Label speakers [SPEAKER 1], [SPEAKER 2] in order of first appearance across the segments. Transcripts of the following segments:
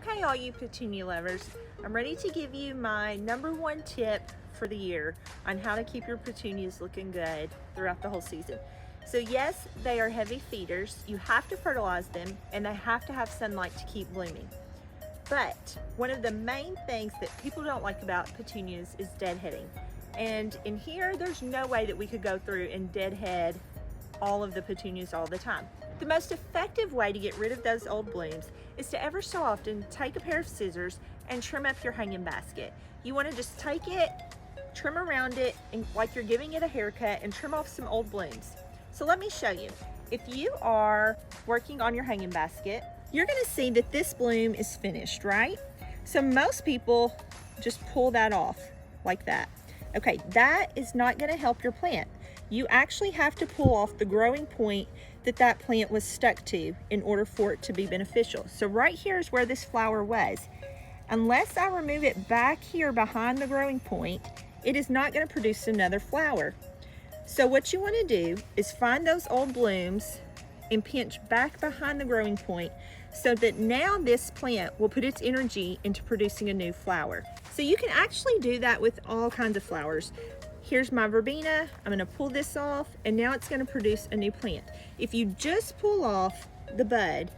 [SPEAKER 1] Okay, all you petunia lovers, I'm ready to give you my #1 tip for the year on how to keep your petunias looking good throughout the whole season. So yes, they are heavy feeders. You have to fertilize them and they have to have sunlight to keep blooming. But one of the main things that people don't like about petunias is deadheading. And in here, there's no way that we could go through and deadhead all of the petunias all the time. The most effective way to get rid of those old blooms is to ever so often take a pair of scissors and trim up your hanging basket. You want to just take it, trim around it, and like you're giving it a haircut, and trim off some old blooms. So let me show you. If you are working on your hanging basket, you're going to see that this bloom is finished, right? So most people just pull that off like that. Okay, that is not going to help your plant. You actually have to pull off the growing point that that plant was stuck to in order for it to be beneficial. So right here is where this flower was. Unless I remove it back here behind the growing point, it is not going to produce another flower. So what you want to do is find those old blooms and pinch back behind the growing point so that now this plant will put its energy into producing a new flower. So you can actually do that with all kinds of flowers. Here's my verbena. I'm going to pull this off and now it's going to produce a new plant. If you just pull off the bud,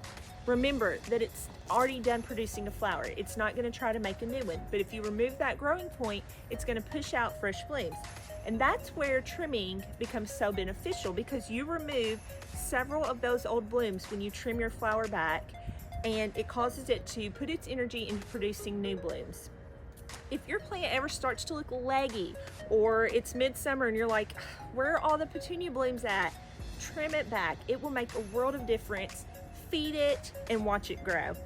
[SPEAKER 1] remember that it's already done producing a flower. It's not going to try to make a new one. But if you remove that growing point, it's going to push out fresh blooms. And that's where trimming becomes so beneficial, because you remove several of those old blooms when you trim your flower back, and it causes it to put its energy into producing new blooms. If your plant ever starts to look leggy, or it's midsummer and you're like, where are all the petunia blooms at? Trim it back. It will make a world of difference. Feed it and watch it grow.